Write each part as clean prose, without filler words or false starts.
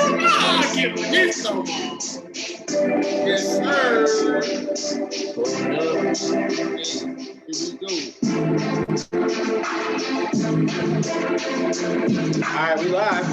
I can't forget so much. Yes, sir. Here we go. All right, we live.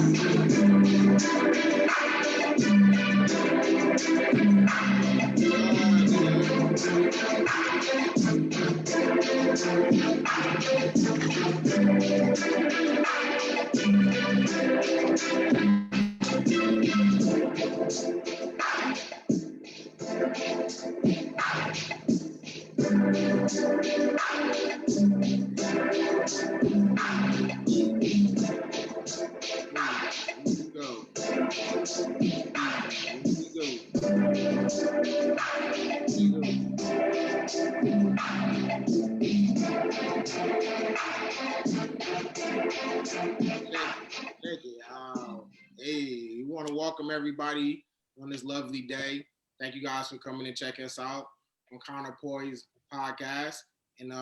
Hey, we want to welcome everybody on this lovely day. Thank you guys for coming and checking us out on Counterpoise Podcast. And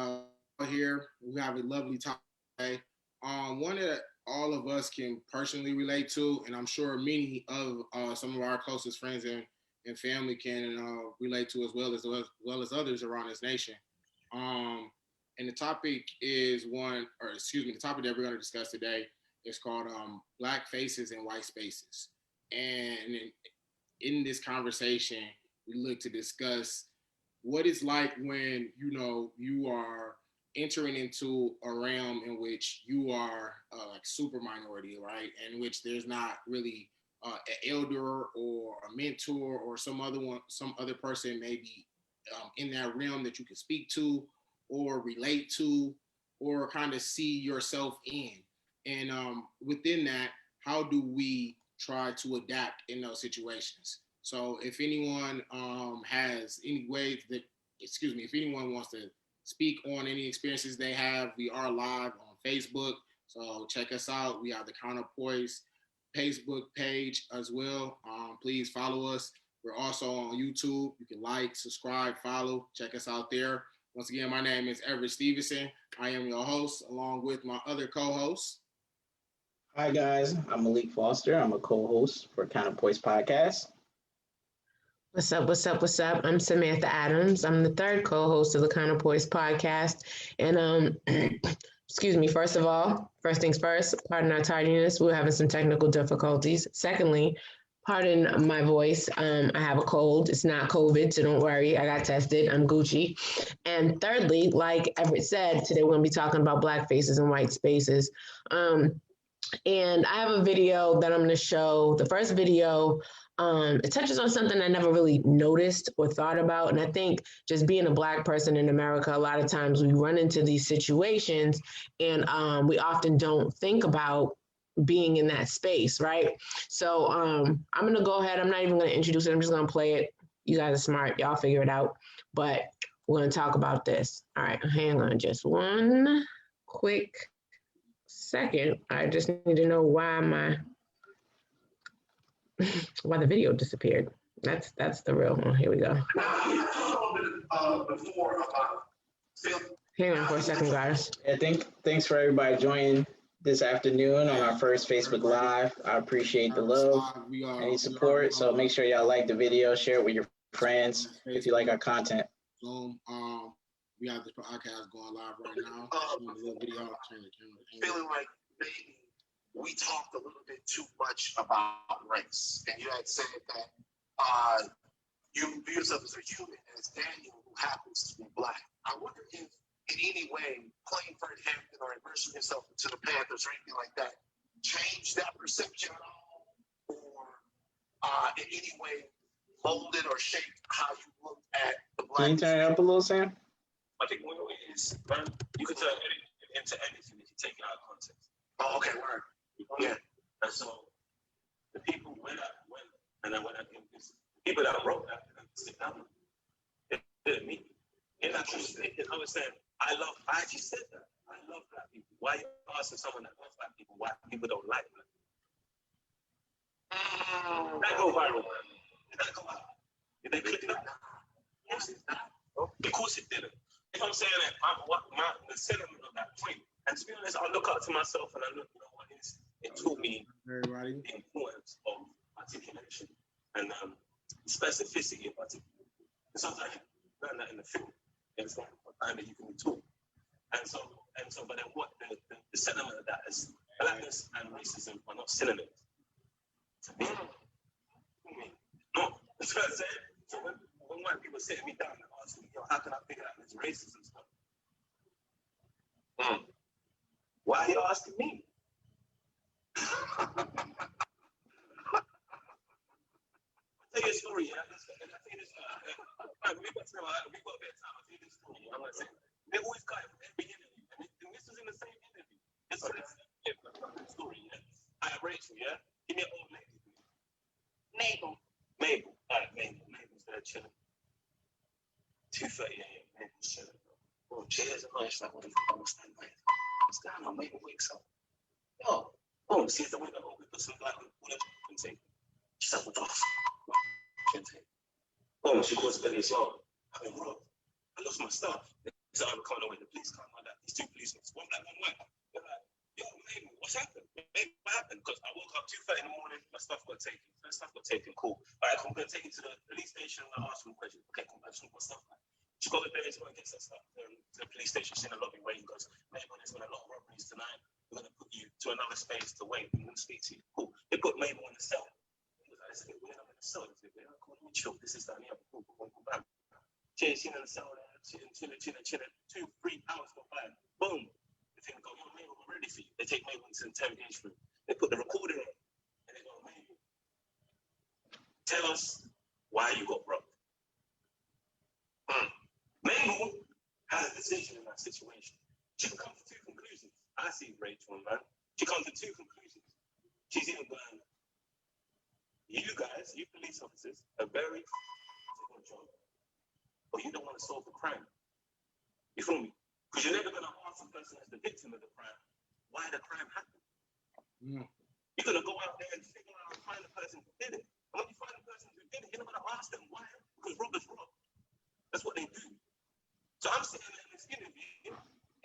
here we have a lovely topic today. One that all of us can personally relate to, and I'm sure many of some of our closest friends and family can relate to as well as others around this nation. And the topic is the topic that we're going to discuss today is called Black Faces and White Spaces. And in this conversation, we look to discuss what it's like when, you are entering into a realm in which you are like super minority, right? In which there's not really an elder or a mentor or some other person maybe in that realm that you can speak to or relate to or kind of see yourself in. And within that, how do we try to adapt in those situations? So if anyone has any ways that, if anyone wants to speak on any experiences they have, we are live on Facebook. So check us out. We have the Counterpoise Facebook page as well. Please follow us. We're also on YouTube. You can like, subscribe, follow, check us out there. Once again, my name is Everett Stevenson. I am your host, along with my other co-hosts. Hi, guys. I'm Malik Foster. I'm a co-host for Counterpoise Podcast. What's up? What's up? What's up? I'm Samantha Adams. I'm the third co-host of the Counterpoise Podcast. And excuse me, first things first, pardon our tardiness. We're having some technical difficulties. Secondly, pardon my voice. I have a cold. It's not COVID, so don't worry. I got tested. I'm Gucci. And thirdly, like Everett said, today we're going to be talking about Black faces and white spaces. And I have a video that I'm going to show. The first video, it touches on something I never really noticed or thought about. And I think just being a Black person in America, a lot of times we run into these situations and we often don't think about being in that space, right? So I'm going to go ahead. I'm not even going to introduce it. I'm just going to play it. You guys are smart. Y'all figure it out. But we're going to talk about this. All right, hang on just one quick second. I just need to know why the video disappeared. That's the real one. Here we go. Hang on for a second, guys. Yeah, thanks for everybody joining this afternoon on our first Facebook Live. I appreciate the love, any support. So make sure y'all like the video, share it with your friends if you like our content. We have this podcast going live right now. Feeling like maybe we talked a little bit too much about race, and you had said that you view yourself as a human, as Daniel, who happens to be Black. I wonder if, in any way, playing for Hampton or immersing yourself into the Panthers or anything like that, changed that perception at all, or in any way molded or shaped how you looked at the Black. Can you turn it up a little, Sam? I think what it is, man, you can turn it into anything if you take it out of context. Oh, okay, word. Yeah. And so the people when I think this, people that wrote that, it didn't mean it. In that true statement, I was saying, I actually said that. I love Black people. Why are you asking someone that loves Black people why people don't like Black people? That go viral. Did that go out? Did they click it up? Yes, it's not. Of course it didn't. If I'm saying that, the sentiment of that point, and to be honest, I look up to myself and I look, it taught me the importance of my specificity about it. And sometimes you learn that in the field. And it's not what time that you can be taught. And so, but then what the sentiment of that is blackness and racism are not synonyms. To me, no, that's what I'm saying. So when white people sitting me down and asking me, yo, how can I figure out this racism stuff? Why are you asking me? I'll tell you a story, yeah. I'll tell you this. We've got a bit of time. I'll tell you this story. I'm gonna say they always got it every interview, and this was in the same interview. This is the story, yeah. I have Rachel, yeah. Give me an old lady. Mabel. All right, Mabel's there chilling. 2:30 a.m. Mabel's chilling. Oh, cheers, and it's like, what do you understand, mate? What's going on? Mabel wakes up. Yo, boom, sees the window open, puts some black with a intake. She's like, what the fuck? Intake. Boom, she goes to bed and says, yo, I've been robbed. I lost my stuff. So I'm coming away. The police come like that. These two policemen, one black, one white. They're like, yo, Mabel, what's happened? Mabel, what happened? Because I woke up 2:30 in the morning, my stuff got taken. Cool. All right, I'm going to take you to the police station and ask them questions. Okay, cool. I just want my stuff back. She got the bed, she's going to get that stuff to the police station. She's in the lobby waiting. Goes, Mabel, there's been a lot of robberies tonight. We're going to put you to another space to wait. I'm going to speak to you. Cool. They put Mabel in the cell. He was like, it's a bit weird. I'm in the cell. It's a bit weird. Cool, let me chill. This is down here. Cool, bam. She's in the cell there. Chilling. 2-3 hours go by. Boom. They think, oh, yo, Mabel, we're ready for you. They take Mabel into the interrogation room. They put the recorder on. And they go, Mabel, tell us why you got robbed. Mabel has a decision in that situation. She can come to two conclusions. I see Rachel, man. She comes to two conclusions. She's either going, you guys, you police officers, are very good job, or you don't want to solve the crime. You feel me? Because you're never going to ask the person that's the victim of the crime why the crime happened. You're going to go out there and figure out and find the person who did it. And when you find the person who did it, you're not going to ask them why. Because robbers rob. That's what they do. So I'm sitting there in this interview,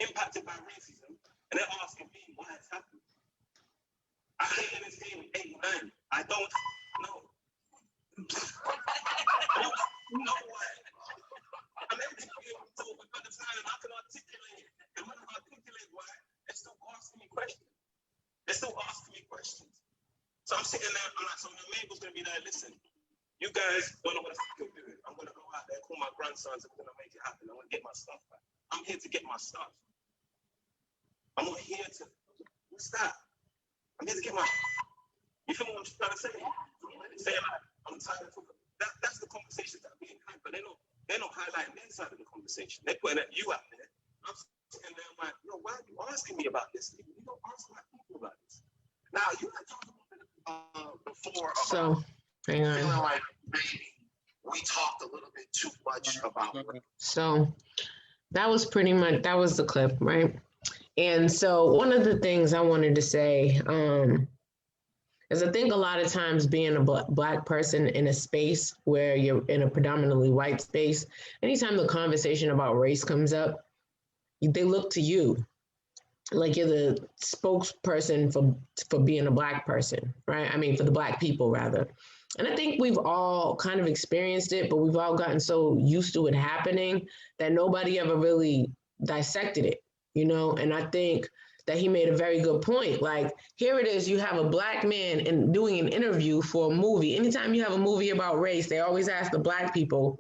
impacted by racism, and they're asking me why it's happened. I played in this game in 89. I don't know. I don't know why. I'm able to be able to understand and I can articulate it. And when I articulate why, they're still asking me questions. So I'm sitting there, I'm like, so my Mabel's going to be there, listen, you guys don't know what the fuck you're doing. I'm going to go out there, call my grandsons, and we're going to make it happen. I'm going to get my stuff back. I'm here to get my stuff. I'm not here to, what's that? I'm here to get my, you feel what I'm trying to say? Say like, I'm tired of that's the conversations that are being had, but they're not highlighting their side of the conversation. They're putting you out there. I'm sitting there, I'm like, yo, why are you asking me about this? You don't ask my people about this. Now, you had talked before So, hang on. feeling like maybe we talked a little bit too much about race. So that was the clip, right? And so one of the things I wanted to say is I think a lot of times being a black person in a space where you're in a predominantly white space, anytime the conversation about race comes up, they look to you like you're the spokesperson for being a black person, right? I mean, for the black people, rather. And I think we've all kind of experienced it, but we've all gotten so used to it happening that nobody ever really dissected it, you know? And I think that he made a very good point. Like, here it is, you have a black man and doing an interview for a movie. Anytime you have a movie about race, they always ask the black people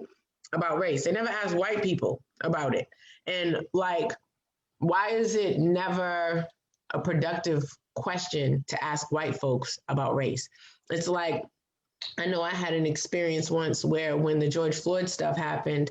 about race. They never ask white people about it. And like, why is it never a productive question to ask white folks about race? It's like, I know I had an experience once where when the George Floyd stuff happened,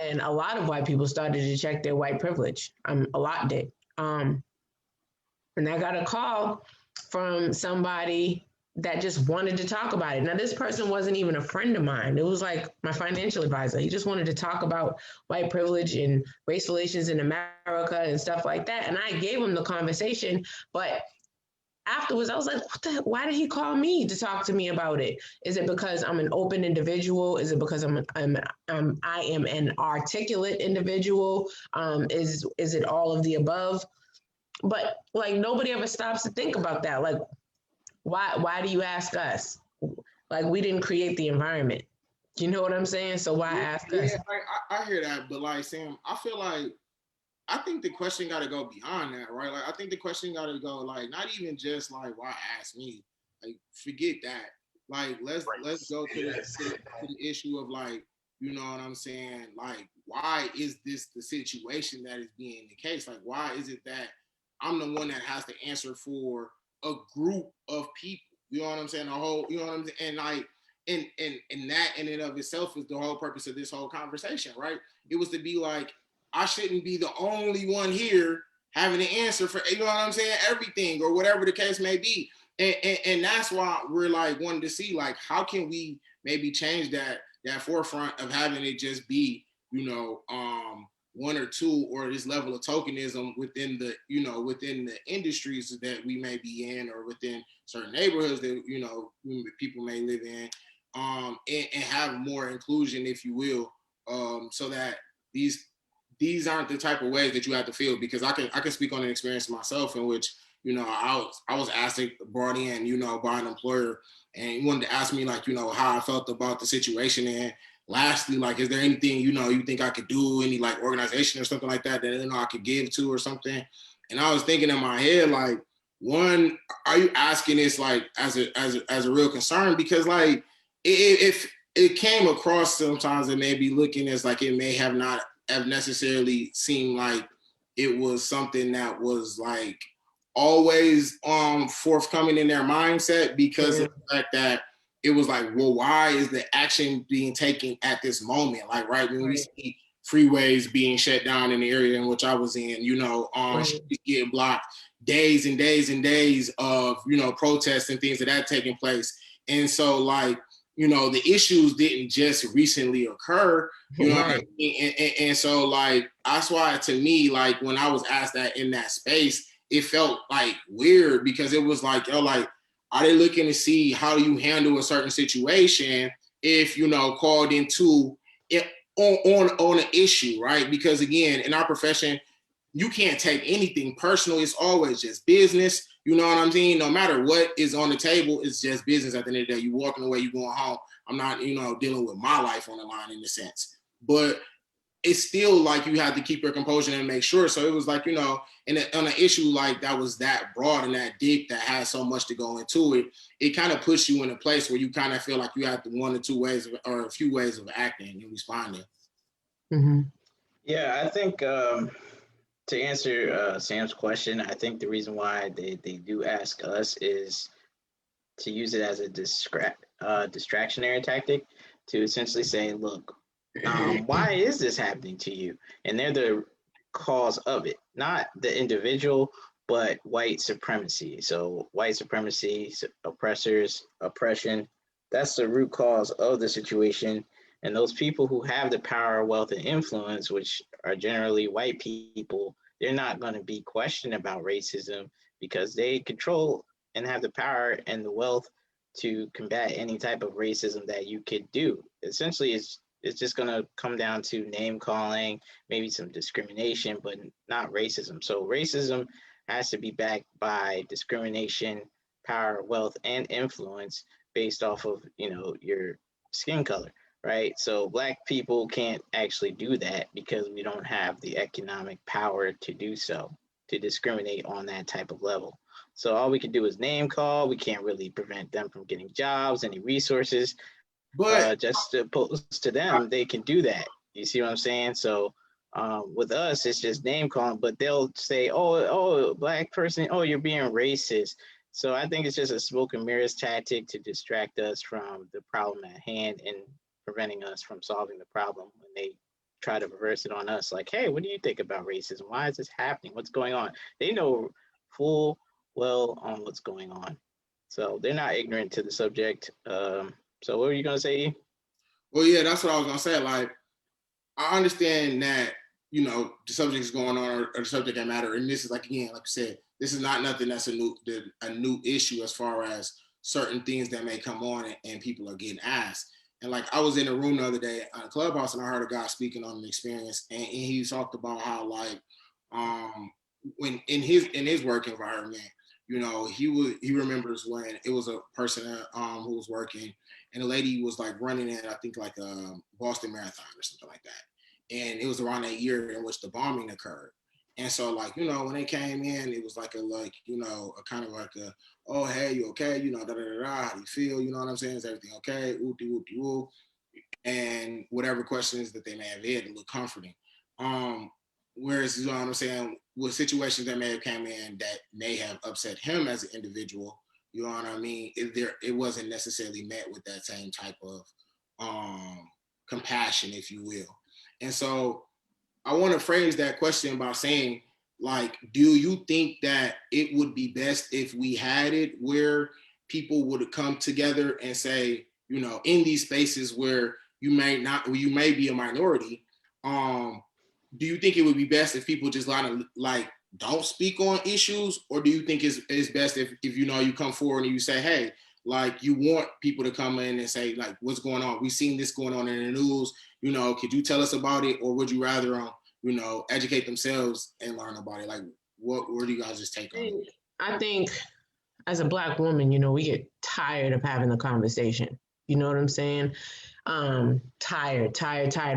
and a lot of white people started to check their white privilege. A lot did. And I got a call from somebody that just wanted to talk about it. Now, this person wasn't even a friend of mine. It was like my financial advisor. He just wanted to talk about white privilege and race relations in America and stuff like that. And I gave him the conversation, but afterwards, I was like, why did he call me to talk to me about it? Is it because I'm an open individual? Is it because I am an articulate individual? Is it all of the above? But like, nobody ever stops to think about that. Like, why do you ask us? Like, we didn't create the environment. You know what I'm saying? So why ask us? Yeah, I hear that, but like Sam, I feel like I think the question got to go beyond that, right? Like I think the question got to go like not even just like why ask me, like forget that. Like let's go to the issue of like you know what I'm saying? Like why is this the situation that is being the case? Like why is it that I'm the one that has to answer for a group of people? You know what I'm saying? A whole, you know what I'm saying? And like and that in and of itself is the whole purpose of this whole conversation, right? It was to be like I shouldn't be the only one here having to answer for, you know what I'm saying, everything or whatever the case may be. And that's why we're like wanting to see like how can we maybe change that forefront of having it just be, you know, one or two or this level of tokenism within the, you know, within the industries that we may be in or within certain neighborhoods that, you know, people may live in, and have more inclusion, if you will, so that these aren't the type of ways that you have to feel, because I can speak on an experience myself in which, you know, I was asked, brought in, you know, by an employer, and he wanted to ask me like, you know, how I felt about the situation. And lastly, like, is there anything, you know, you think I could do, any like organization or something like that, you know, I could give to or something? And I was thinking in my head, like, one, are you asking this like as a real concern? Because like if it came across sometimes, it may be looking as like it may have not have necessarily seemed like it was something that was like always forthcoming in their mindset, because of the fact that it was like, well, why is the action being taken at this moment? Like, right when we see freeways being shut down in the area in which I was in, you know, getting blocked, days and days and days of, you know, protests and things of that taking place. And so like, you know, the issues didn't just recently occur, you know what I mean? And so like, that's why to me, like when I was asked that in that space, it felt like weird, because it was like, oh, like, are they looking to see how you handle a certain situation if, you know, called into it on an issue, right? Because again, in our profession, you can't take anything personal. It's always just business. You know what I'm saying? No matter what is on the table, it's just business at the end of the day. You walking away, you going home. I'm not, you know, dealing with my life on the line in a sense. But it's still like you have to keep your composure and make sure. So it was like, you know, on an issue like that was that broad and that deep, that has so much to go into it, it kind of puts you in a place where you kind of feel like you have one or two ways or a few ways of acting and responding. Mm-hmm. Yeah, I think to answer Sam's question, I think the reason why they do ask us is to use it as a distractionary tactic to essentially say, look, why is this happening to you? And they're the cause of it, not the individual, but white supremacy. So white supremacy, oppressors, oppression, that's the root cause of the situation. And those people who have the power, wealth, and influence, which are generally white people, they're not going to be questioned about racism because they control and have the power and the wealth to combat any type of racism that you could do. Essentially, it's just going to come down to name calling, maybe some discrimination, but not racism. So racism has to be backed by discrimination, power, wealth, and influence based off of, you know, your skin color, right? So black people can't actually do that because we don't have the economic power to do so, to discriminate on that type of level. So all we can do is name call. We can't really prevent them from getting jobs, any resources. But Just opposed to them, they can do that. You see what I'm saying? So with us, it's just name calling, but they'll say, oh, black person, oh, you're being racist. So I think it's just a smoke and mirrors tactic to distract us from the problem at hand and preventing us from solving the problem when they try to reverse it on us. Like, hey, what do you think about racism? Why is this happening? What's going on? They know full well on what's going on. So they're not ignorant to the subject. So what were you gonna say? Well, yeah, that's what I was gonna say. Like, I understand that, you know, the subject is going on or the subject that matter, and this is like, again, like I said, this is not nothing that's a new issue as far as certain things that may come on and people are getting asked. And like, I was in a room the other day on a Clubhouse, and I heard a guy speaking on an experience, and he talked about how like when in his work environment, you know, he remembers when it was a person who was working, and the lady was like running in, I think like a Boston Marathon or something like that, and it was around that year in which the bombing occurred. And so, like, you know, when they came in, it was like a kind of like a, oh, hey, you okay? You know, da da da da. How do you feel? You know what I'm saying? Is everything okay? Whoopty whoopty whoop. And whatever questions that they may have had to look comforting. Whereas, you know what I'm saying, with situations that may have come in that may have upset him as an individual, you know what I mean? It wasn't necessarily met with that same type of compassion, if you will. And so I want to phrase that question by saying, like, do you think that it would be best if we had it where people would come together and say, you know, in these spaces where you may be a minority, do you think it would be best if people just like don't speak on issues, or do you think it's best if you know you come forward and you say, hey, like, you want people to come in and say, like, what's going on? We've seen this going on in the news. You know, could you tell us about it, or would you rather you know, educate themselves and learn about it? Like, what do you guys just take on it? I think as a Black woman, you know, we get tired of having the conversation. You know what I'm saying? Tired,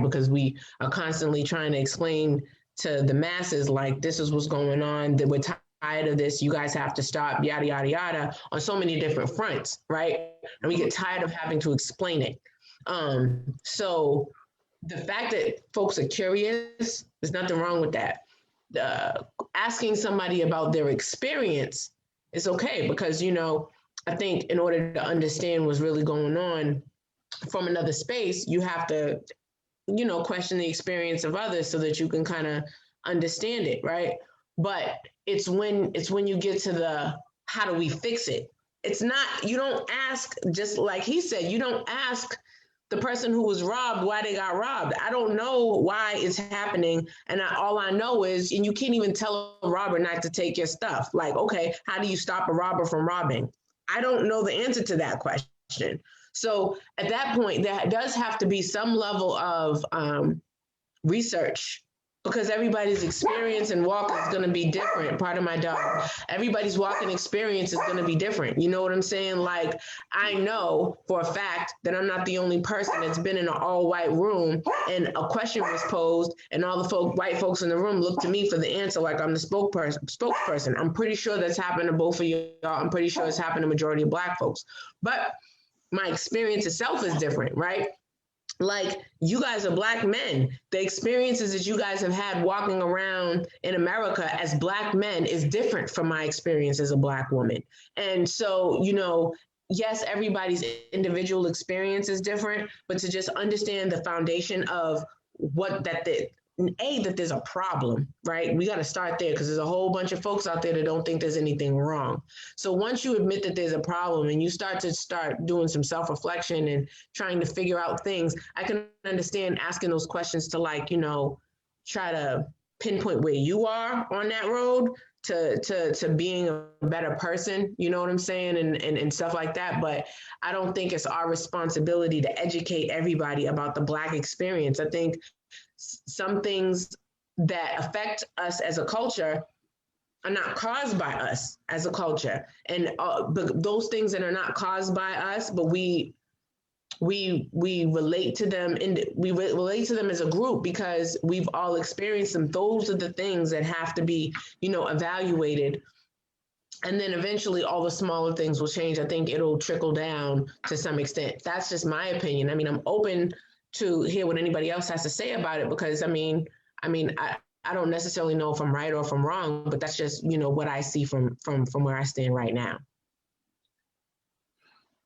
because we are constantly trying to explain to the masses, like, this is what's going on, that we're tired of this, you guys have to stop, yada, yada, yada, on so many different fronts, right? And we get tired of having to explain it. So the fact that folks are curious, there's nothing wrong with that. Asking somebody about their experience is okay, because, you know, I think in order to understand what's really going on from another space, you have to, you know, question the experience of others so that you can kind of understand it, right? But it's when you get to the how do we fix it? It's not, you don't ask, just like he said, you don't ask the person who was robbed why they got robbed. I don't know why it's happening. And all I know is, and you can't even tell a robber not to take your stuff. Like, okay, how do you stop a robber from robbing? I don't know the answer to that question. So at that point, there does have to be some level of research, because everybody's experience and walk is going to be different. Pardon my dog. Everybody's walking experience is going to be different. You know what I'm saying? Like, I know for a fact that I'm not the only person that's been in an all-white room and a question was posed and all the white folks in the room looked to me for the answer, like I'm the spokesperson. I'm pretty sure that's happened to both of y'all. I'm pretty sure it's happened to majority of Black folks. But my experience itself is different, right? Like, you guys are Black men. The experiences that you guys have had walking around in America as Black men is different from my experience as a Black woman. And so, you know, yes, everybody's individual experience is different, but to just understand the foundation of that there's a problem, right? We got to start there, because there's a whole bunch of folks out there that don't think there's anything wrong. So once you admit that there's a problem and you start doing some self-reflection and trying to figure out things, I can understand asking those questions to, like, you know, try to pinpoint where you are on that road to being a better person, you know what I'm saying? And stuff like that. But I don't think it's our responsibility to educate everybody about the Black experience. I think some things that affect us as a culture are not caused by us as a culture, and but those things that are not caused by us, but we relate to them, and we relate to them as a group because we've all experienced them. Those are the things that have to be, you know, evaluated, and then eventually all the smaller things will change. I think it'll trickle down to some extent. That's just my opinion. I mean, I'm open to hear what anybody else has to say about it, because I don't necessarily know if I'm right or if I'm wrong, but that's just, you know, what I see from where I stand right now.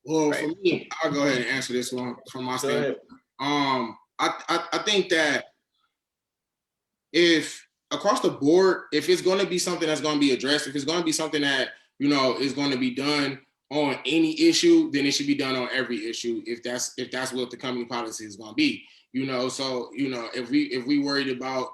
Well, right. For me, I'll go ahead and answer this one from my standpoint. I think that if across the board, if it's going to be something that's going to be addressed, if it's going to be something that, you know, is going to be done on any issue, then it should be done on every issue. If that's what the company policy is going to be, you know. So, you know, if we worried about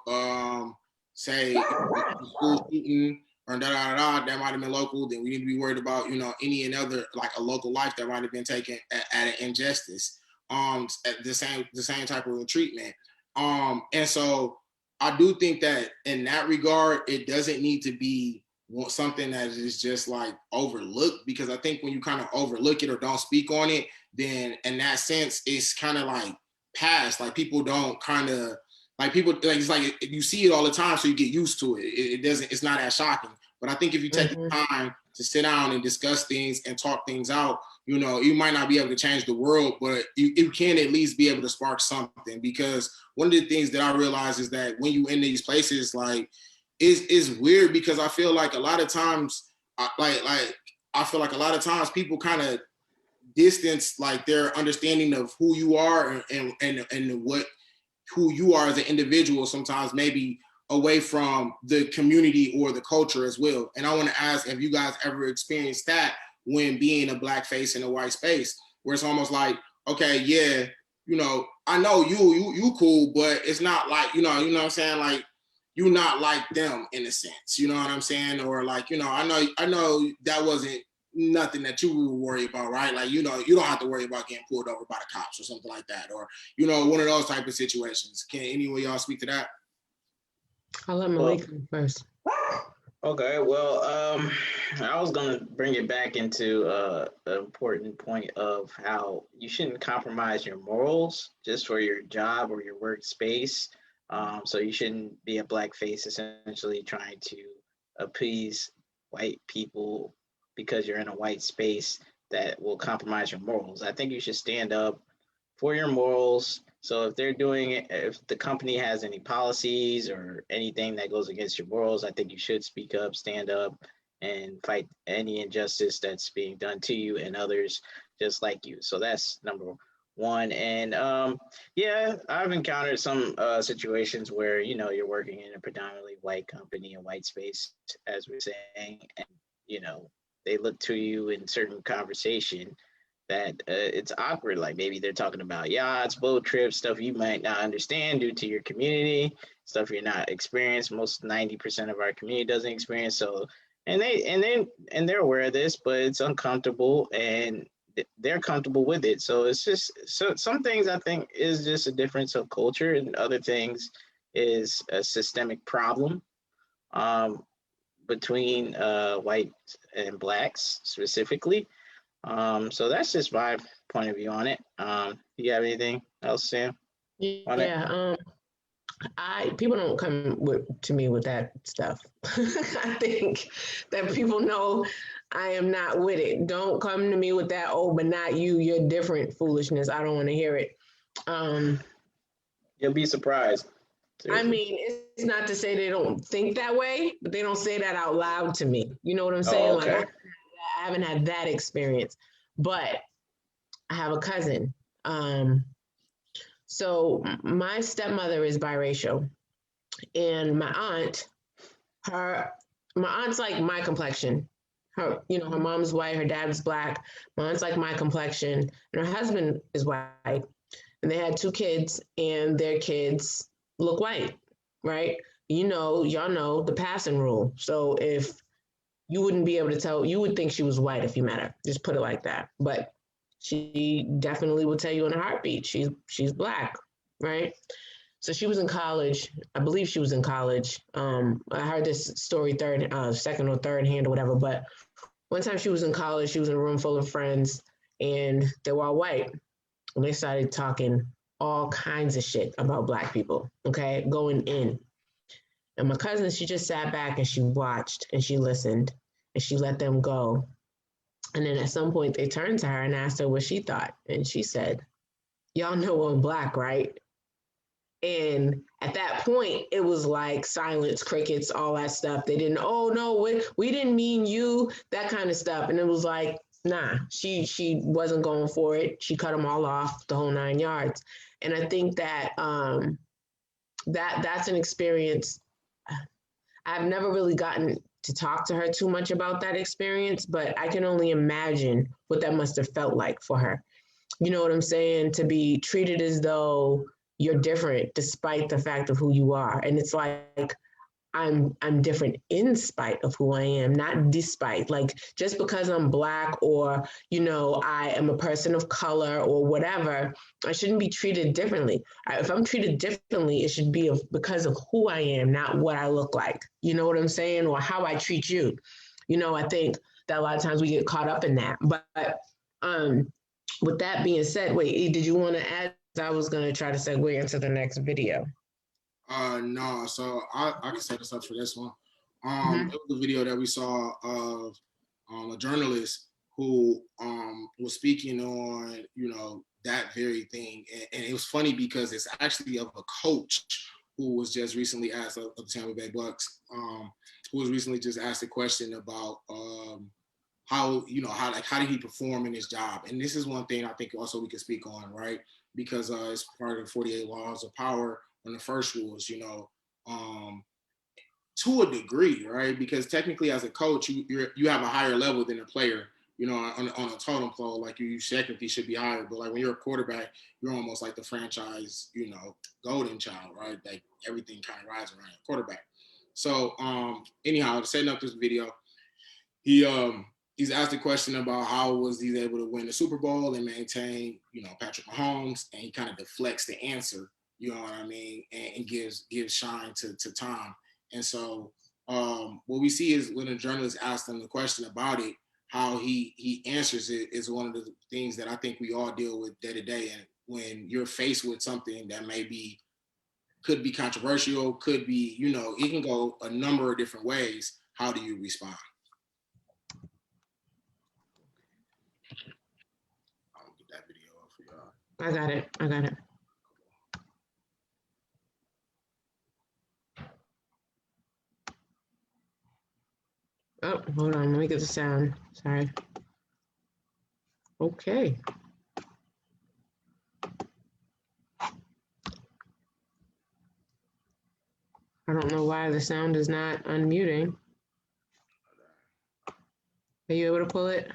say school shooting or that might have been local, then we need to be worried about, you know, any and other, like a local life that might have been taken at an injustice. At the same type of treatment. And so I do think that in that regard, it doesn't need to be something that is just like overlooked, because I think when you kind of overlook it or don't speak on it, then in that sense, it's kind of like past. Like people don't kind of like people like it's like you see it all the time, so you get used to it. It doesn't. It's not as shocking. But I think if you take the time to sit down and discuss things and talk things out, you know, you might not be able to change the world, but you can at least be able to spark something. Because one of the things that I realize is that when you in these places, like, it's weird, because I feel like a lot of times, I feel like a lot of times people kind of distance like their understanding of who you are and what who you are as an individual sometimes maybe away from the community or the culture as well. And I want to ask if you guys ever experienced that when being a black face in a white space, where it's almost like, okay, yeah, you know, I know you cool, but it's not like, you know what I'm saying? Like, you're not like them in a sense, you know what I'm saying? Or like, you know, I know that wasn't nothing that you would worry about, right? Like, you know, you don't have to worry about getting pulled over by the cops or something like that. Or, you know, one of those type of situations. Can any of y'all speak to that? I'll let Malik go first. Okay, well, I was gonna bring it back into an important point of how you shouldn't compromise your morals just for your job or your workspace. So you shouldn't be a black face essentially trying to appease white people because you're in a white space that will compromise your morals. I think you should stand up for your morals. So if they're doing it, if the company has any policies or anything that goes against your morals, I think you should speak up, stand up, and fight any injustice that's being done to you and others just like you. So that's number one. And yeah, I've encountered some situations where, you know, you're working in a predominantly white company, a white space, as we're saying, and, you know, they look to you in certain conversation that it's awkward. Like maybe they're talking about yachts, boat trips, stuff you might not understand due to your community, stuff you're not experienced. Most 90% of our community doesn't experience. So, and they're aware of this, but it's uncomfortable and they're comfortable with it. So it's just, so some things I think is just a difference of culture, and other things is a systemic problem between white and blacks specifically. So that's just my point of view on it. You have anything else, Sam? Yeah. People don't come to me with that stuff. I think that people know I am not with it. Don't come to me with that, oh, but not you, you're different foolishness. I don't want to hear it. You'll be surprised. Seriously. I mean, it's not to say they don't think that way, but they don't say that out loud to me. You know what I'm saying? Okay. Like, I haven't had that experience, but I have a cousin. So my stepmother is biracial, and my aunt's like my complexion. Her mom's white, her dad was black. My aunt's like my complexion, and her husband is white. And they had 2 kids, and their kids look white, right? Y'all know the passing rule. So if you wouldn't be able to tell, you would think she was white if you met her. Just put it like that. But she definitely will tell you in a heartbeat, she's black, right? So she was in college. I believe she was in college. I heard this story second or third hand or whatever. But one time she was in college, she was in a room full of friends, and they were all white. And they started talking all kinds of shit about black people, okay, going in. And my cousin, she just sat back and she watched and she listened and she let them go. And then at some point they turned to her and asked her what she thought. And she said, y'all know I'm black, right? And at that point, it was like silence, crickets, all that stuff. They didn't, oh no, we didn't mean you, that kind of stuff. And it was like, nah, she wasn't going for it. She cut them all off, the whole 9 yards. And I think that that's an experience. I've never really gotten to talk to her too much about that experience, but I can only imagine what that must have felt like for her. You know what I'm saying? To be treated as though you're different despite the fact of who you are. And it's like, I'm different in spite of who I am, not despite. Like just because I'm Black or, you know, I am a person of color or whatever, I shouldn't be treated differently. If I'm treated differently, it should be because of who I am, not what I look like. You know what I'm saying? Or how I treat you. You know, I think that a lot of times we get caught up in that. But with that being said, wait, E, did you want to add? I was going to try to segue into the next video. No, so I can set us up for this one. Mhm. It was a video that we saw of a journalist who was speaking on, you know, that very thing. And it was funny because it's actually of a coach who was just recently asked of the Tampa Bay Bucks, who was recently just asked a question about how, you know, how did he perform in his job? And this is one thing I think also we can speak on, right? Because it's part of the 48 laws of power. On the first rules, you know, to a degree, right? Because technically, as a coach, you have a higher level than a player. You know, on a totem pole, like you technically should be higher. But like when you're a quarterback, you're almost like the franchise, you know, golden child, right? Like everything kind of rides around a quarterback. So anyhow, setting up this video, he's asked a question about how was he able to win the Super Bowl and maintain, you know, Patrick Mahomes, and he kind of deflects the answer. You know what I mean? And gives shine to Tom. And so what we see is when a journalist asks him the question about it, how he answers it is one of the things that I think we all deal with day to day. And when you're faced with something that could be controversial, could be, you know, it can go a number of different ways. How do you respond? I'll get that video up for y'all. I got it. Oh, hold on. Let me get the sound. Sorry. Okay. I don't know why the sound is not unmuting. Are you able to pull it?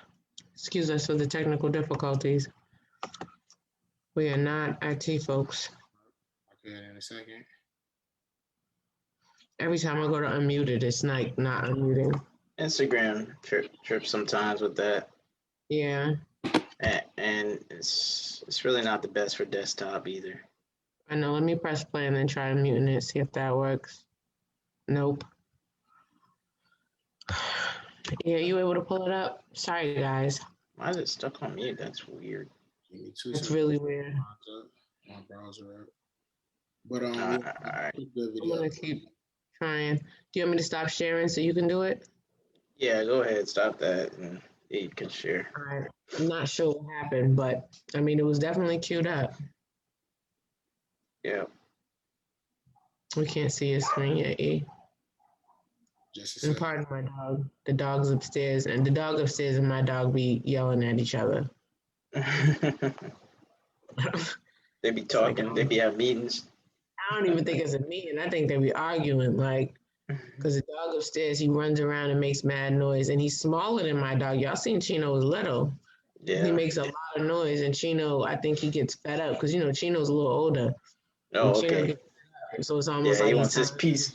Excuse us for the technical difficulties. We are not IT folks. Okay, in a second. Every time I go to unmute it, it's like not unmuting. Instagram trips sometimes with that. Yeah. And it's really not the best for desktop either. I know. Let me press play and then try unmuting it, see if that works. Nope. Yeah, you able to pull it up? Sorry, guys. Why is it stuck on mute? That's weird. Give me 2 It's seconds. really weird. My browser up. But All right. I'm gonna keep trying. Do you want me to stop sharing so you can do it? Yeah, go ahead. Stop that, and you can share. All right. I'm not sure what happened, but I mean, it was definitely queued up. Yeah. We can't see his screen yet, E. Just a And second. pardon my dog. The dog's upstairs, and the dog upstairs and my dog be yelling at each other. They be talking. They be having meetings. I don't even think it's a meeting. I think they be arguing, like, because the dog upstairs, he runs around and makes mad noise, and he's smaller than my dog. Y'all seen Chino was little. Yeah. He makes a lot of noise, and Chino, I think he gets fed up because, you know, Chino's a little older. Oh, Chino okay. gets fed up, so it's almost like he wants his piece.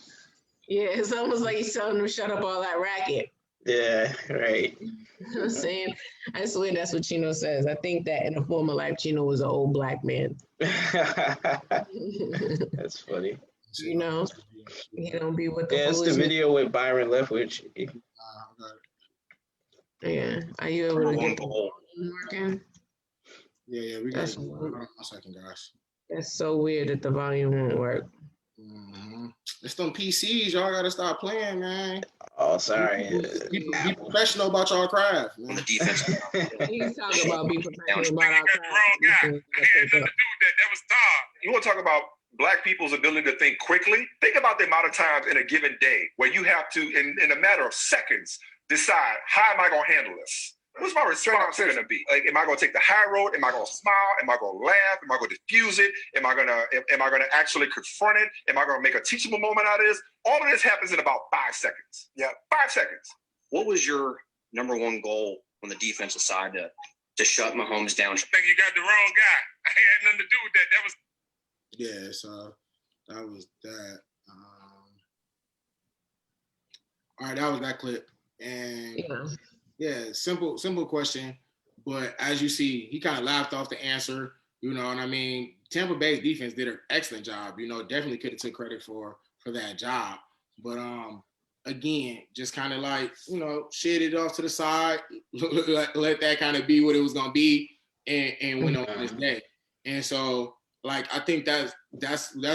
Yeah, it's almost like he's telling him to shut up all that racket. Yeah, right. You know what I'm saying? I swear that's what Chino says. I think that in a former life, Chino was an old Black man. That's funny. You know, he don't be with the Yeah, it's the foolishness. video with Byron Leftwich. Yeah, are you able to get the volume working? Yeah, we got it. One second, guys. That's so weird that the volume won't work. Mm-hmm. It's them PCs. Y'all gotta stop playing, man. Oh, sorry. Be professional about y'all craft, man. The defense. He's talking about be professional about our craft. That was Todd. You want to talk about Black people's ability to think quickly? Think about the amount of times in a given day where you have to, in a matter of seconds, decide, how am I going to handle this? What's my response going to be? Like, am I going to take the high road? Am I going to smile? Am I going to laugh? Am I going to diffuse it? Am I going to actually confront it? Am I going to make a teachable moment out of this? All of this happens in about 5 seconds. Yeah, 5 seconds. What was your number one goal on the defensive side to shut Mahomes down? I think you got the wrong guy. I had nothing to do with that. That was Yeah, so that was that. All right, that was that clip. And yeah, simple question. But as you see, he kind of laughed off the answer. You know, and I mean, Tampa Bay's defense did an excellent job. You know, definitely could have took credit for that job. But again, just kind of like, you know, shit it off to the side, let that kind of be what it was gonna be, and went on this day. And so, like, I think that's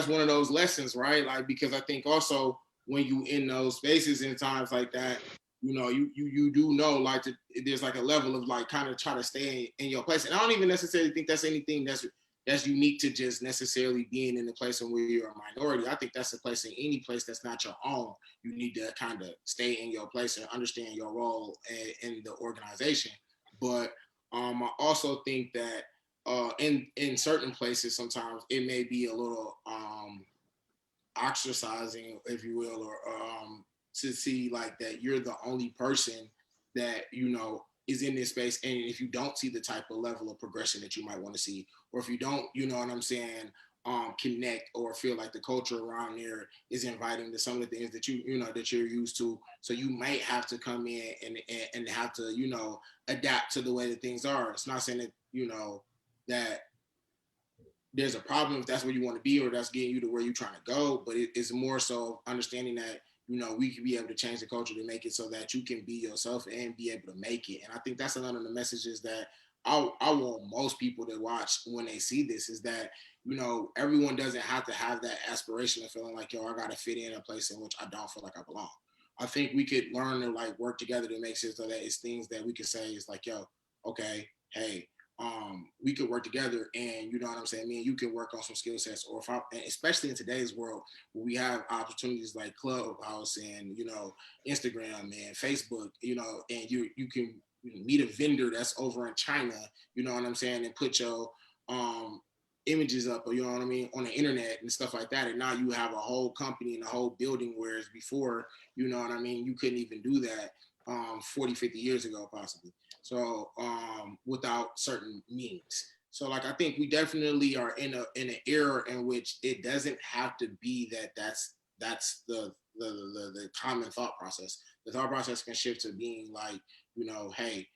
one of those lessons, right? Like, because I think also when you in those spaces in times like that, you know, you do know, like, there's like a level of like kind of try to stay in your place. And I don't even necessarily think that's anything that's unique to just necessarily being in the place where you're a minority. I think that's a place in any place that's not your own. You need to kind of stay in your place and understand your role in the organization. But I also think that in certain places, sometimes it may be a little ostracizing, if you will, or to see like that you're the only person that, you know, is in this space. And if you don't see the type of level of progression that you might want to see, or if you don't, you know what I'm saying, connect or feel like the culture around there is inviting to some of the things that you know that you're used to, so you might have to come in and have to, you know, adapt to the way that things are. It's not saying that, you know, that there's a problem if that's where you want to be or that's getting you to where you're trying to go, but it's more so understanding that, you know, we can be able to change the culture to make it so that you can be yourself and be able to make it. And I think that's another of the messages that I want most people to watch when they see this, is that, you know, everyone doesn't have to have that aspiration of feeling like, yo, I got to fit in a place in which I don't feel like I belong. I think we could learn to like work together to make sure so that it's things that we could say is like, yo, okay, hey, we could work together, and you know what I'm saying, me and you can work on some skill sets. Or if I, especially in today's world where we have opportunities like Clubhouse and, you know, Instagram and Facebook, you know, and you can meet a vendor that's over in China, you know what I'm saying, and put your images up, or you know what I mean, on the internet and stuff like that. And now you have a whole company and a whole building, whereas before, you know what I mean, you couldn't even do that 40, 50 years ago, possibly. So without certain means. So like I think we definitely are in an era in which it doesn't have to be that's the common thought process. The thought process can shift to being like, you know, hey,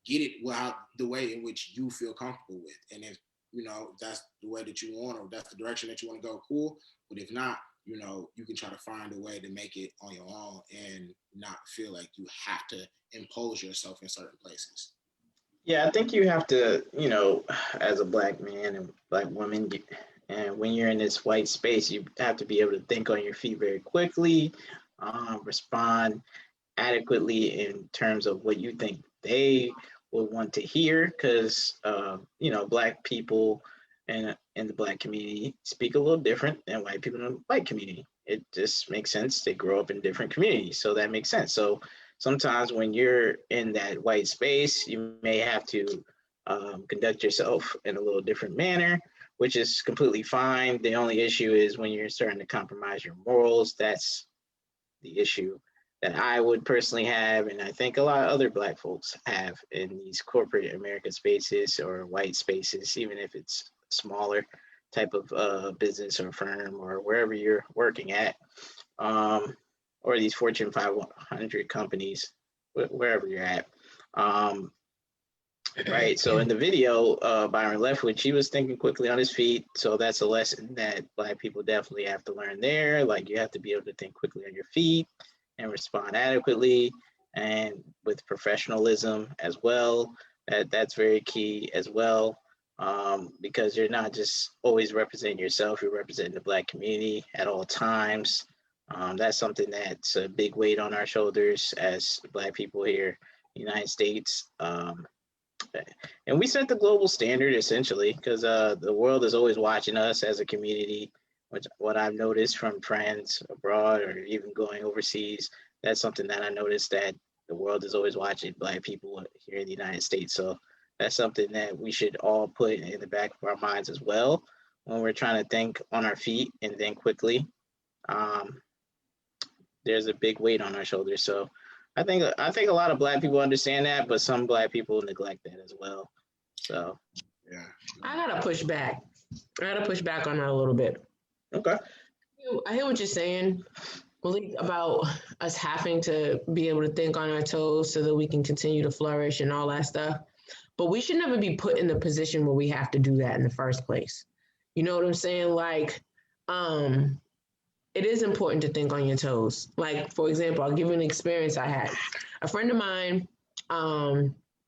get it without the way in which you feel comfortable with. And if, you know, that's the way that you want, or that's the direction that you want to go, cool. But if not, you know, you can try to find a way to make it on your own and not feel like you have to impose yourself in certain places. Yeah, I think you have to, you know, as a black man and black woman, and when you're in this white space, you have to be able to think on your feet very quickly, respond adequately in terms of what you think they would want to hear, because you know, black people in the black community speak a little different than white people in the white community. It just makes sense. They grow up in different communities, so that makes sense. So sometimes when you're in that white space, you may have to conduct yourself in a little different manner, which is completely fine. The only issue is when you're starting to compromise your morals. That's the issue that I would personally have, and I think a lot of other black folks have in these corporate America spaces or white spaces, even if it's smaller type of business or firm or wherever you're working at, or these Fortune 500 companies, wherever you're at. Right. So in the video, Byron Leftwich, he was thinking quickly on his feet. So that's a lesson that black people definitely have to learn there. Like, you have to be able to think quickly on your feet and respond adequately and with professionalism as well. That's very key as well, because you're not just always representing yourself, you're representing the black community at all times. That's something that's a big weight on our shoulders as black people here in the United States. And we set the global standard essentially, because the world is always watching us as a community. Which, what I've noticed from friends abroad or even going overseas, that's something that I noticed, that the world is always watching black people here in the United States. So that's something that we should all put in the back of our minds as well when we're trying to think on our feet and think quickly. There's a big weight on our shoulders. So I think a lot of black people understand that, but some black people neglect that as well. So yeah, I gotta push back. on that a little bit. Okay. I hear what you're saying, Malik, about us having to be able to think on our toes so that we can continue to flourish and all that stuff. But we should never be put in the position where we have to do that in the first place. You know what I'm saying? Like, it is important to think on your toes. Like, for example, I'll give you an experience I had. A friend of mine,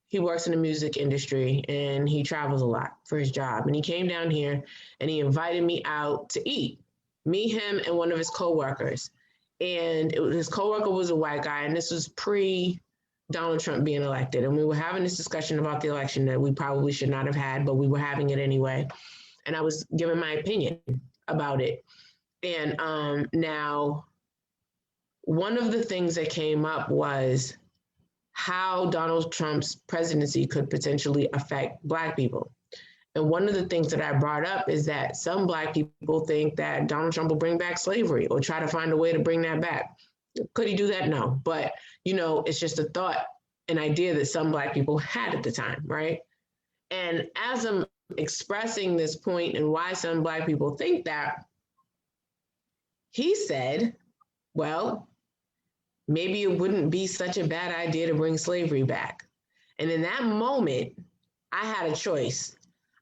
he works in the music industry and he travels a lot for his job. And he came down here and he invited me out to eat. Me, him, and one of his coworkers. And his coworker was a white guy, and this was pre-Donald Trump being elected. And we were having this discussion about the election that we probably should not have had, but we were having it anyway. And I was giving my opinion about it. And now, one of the things that came up was how Donald Trump's presidency could potentially affect Black people. And one of the things that I brought up is that some Black people think that Donald Trump will bring back slavery or try to find a way to bring that back. Could he do that? No. But, you know, it's just a thought, an idea that some Black people had at the time, right? And as I'm expressing this point and why some Black people think that, he said, well, maybe it wouldn't be such a bad idea to bring slavery back. And in that moment, I had a choice.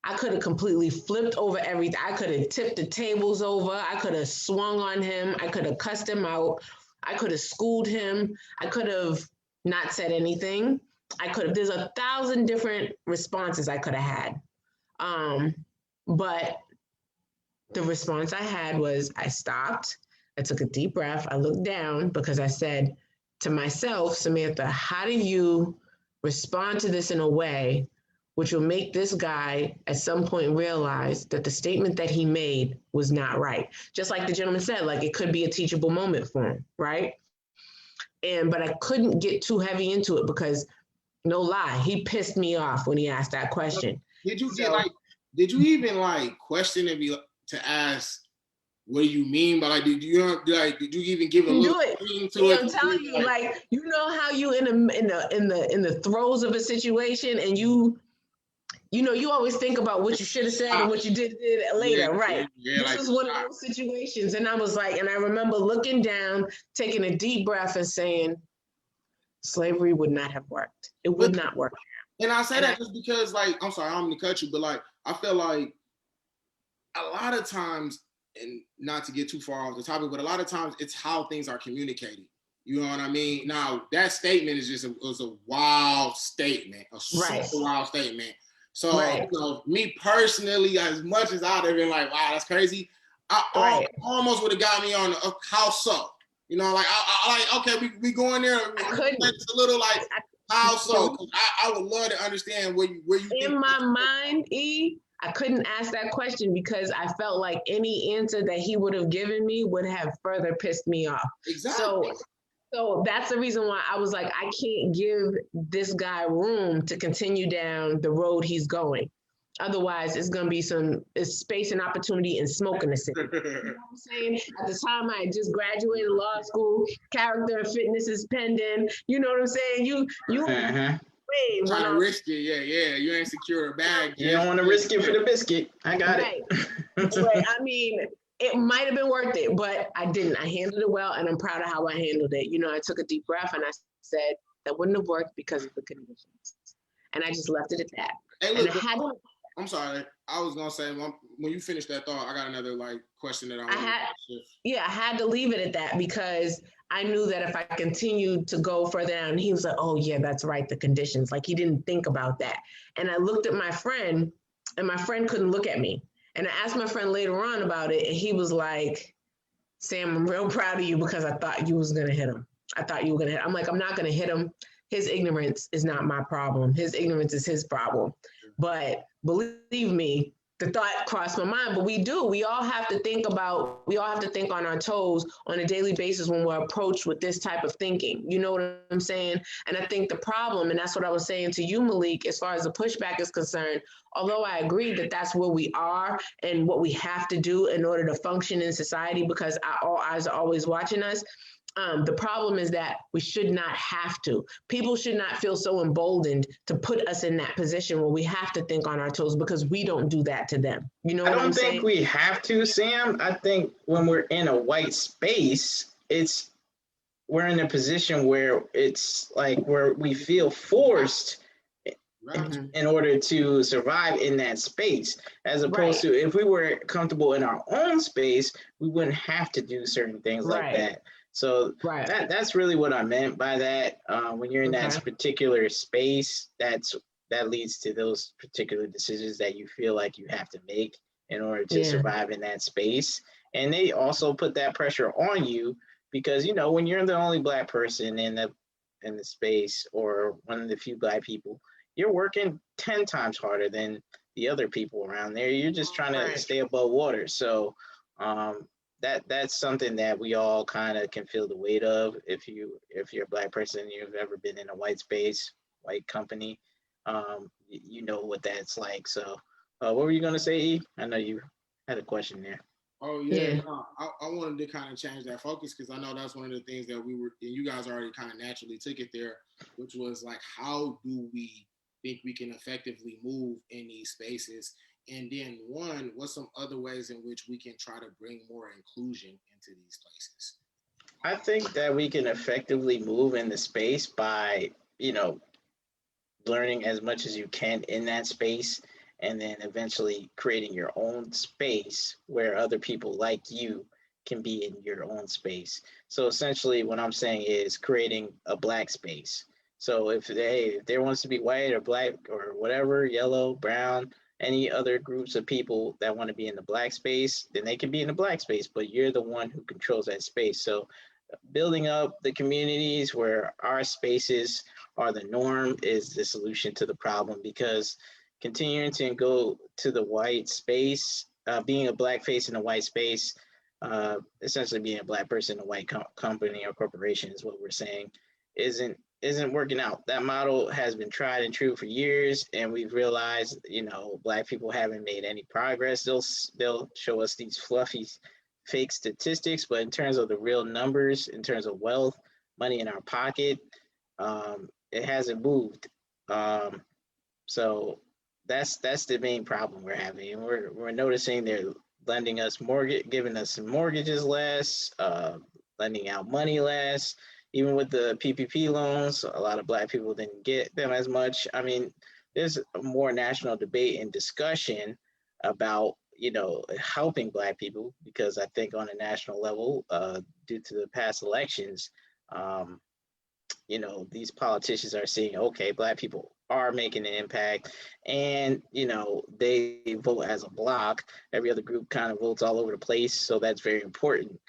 I could have completely flipped over everything. I could have tipped the tables over. I could have swung on him. I could have cussed him out. I could have schooled him. I could have not said anything. There's 1,000 different responses I could have had. But the response I had was I stopped. I took a deep breath. I looked down because I said to myself, Samantha, how do you respond to this in a way which will make this guy at some point realize that the statement that he made was not right? Just like the gentleman said, like it could be a teachable moment for him, right? But I couldn't get too heavy into it because, no lie, he pissed me off when he asked that question. Did you even question and be to ask, what do you mean? But did you even give a little thing to it? I'm telling you, like, you know how you in the throes of a situation and you always think about what you should have said and what you did later, right? This was one of those situations. And I was like, and I remember looking down, taking a deep breath and saying, slavery would not have worked. It would not work. And I say that just because, like, I'm sorry, I'm going to cut you, but like, I feel like a lot of times, and not to get too far off the topic, but a lot of times it's how things are communicated. You know what I mean? Now, that statement is was a wild statement, super wild statement. So, you know, me personally, as much as I'd have been like, wow, that's crazy, I almost would have got me on how so? You know, like, I like, okay, we go in there, it's a little like, how so? I would love to understand where you in my mind, I couldn't ask that question because I felt like any answer that he would have given me would have further pissed me off. Exactly. So that's the reason why I was like, I can't give this guy room to continue down the road he's going. Otherwise, it's going to be it's space and opportunity and smoke in the city. You know what I'm saying? At the time, I had just graduated law school, character and fitness is pending. You know what I'm saying? You trying to risk it, yeah. You ain't secure a bag. You don't want to risk it for the biscuit. I got it. Right. I mean, it might have been worth it, but I didn't. I handled it well, and I'm proud of how I handled it. You know, I took a deep breath and I said that wouldn't have worked because of the conditions, and I just left it at that. Hey, look, I'm sorry. I was gonna say when you finish that thought, I got another question that I had to leave it at that because I knew that if I continued to go further down, he was like, "Oh yeah, that's right, the conditions." Like he didn't think about that. And I looked at my friend, and my friend couldn't look at me. And I asked my friend later on about it, and he was like, "Sam, I'm real proud of you because I thought you was gonna hit him. I thought you were gonna hit him." I'm like, "I'm not gonna hit him. His ignorance is not my problem. His ignorance is his problem." But believe me, the thought crossed my mind, but we all have to think on our toes on a daily basis when we're approached with this type of thinking. You know what I'm saying? And I think the problem, and that's what I was saying to you, Malik, as far as the pushback is concerned, although I agree that that's where we are and what we have to do in order to function in society because all eyes are always watching us. The problem is that we should not have to. People should not feel so emboldened to put us in that position where we have to think on our toes because we don't do that to them. You know what I'm saying? I don't think we have to, Sam. I think when we're in a white space, we're in a position where it's like where we feel forced in order to survive in that space, as opposed to if we were comfortable in our own space, we wouldn't have to do certain things like that. So that's really what I meant by that. When you're in that particular space, that leads to those particular decisions that you feel like you have to make in order to survive in that space. And they also put that pressure on you because, you know, when you're the only Black person in the space, or one of the few Black people, you're working 10 times harder than the other people around there. You're just trying to stay above water. So that's something that we all kind of can feel the weight of. If you're a Black person, you've ever been in a white space, white company, you know what that's like. So what were you going to say, E? I know you had a question there. Oh yeah, no, I wanted to kind of change that focus because I know that's one of the things that you guys already kind of naturally took it there, which was like, how do we think we can effectively move in these spaces? And then what's some other ways in which we can try to bring more inclusion into these places? I think that we can effectively move in the space by, you know, learning as much as you can in that space, and then eventually creating your own space where other people like you can be in your own space. So essentially what I'm saying is creating a Black space. So if there wants to be white or Black or whatever, yellow, brown, any other groups of people that want to be in the Black space, then they can be in the Black space, but you're the one who controls that space. So building up the communities where our spaces are the norm is the solution to the problem, because continuing to go to the white space, being a Black face in a white space, essentially being a Black person in a white company or corporation is what we're saying, isn't working out. That model has been tried and true for years, and we've realized, you know, Black people haven't made any progress. They'll show us these fluffy, fake statistics, but in terms of the real numbers, in terms of wealth, money in our pocket, it hasn't moved. So that's the main problem we're having. And we're noticing they're lending us giving us mortgages less, lending out money less. Even with the PPP loans, a lot of Black people didn't get them as much. I mean, there's a more national debate and discussion about, you know, helping Black people, because I think on a national level, due to the past elections, you know, these politicians are seeing, okay, Black people are making an impact, and, you know, they vote as a block. Every other group kind of votes all over the place, so that's very important.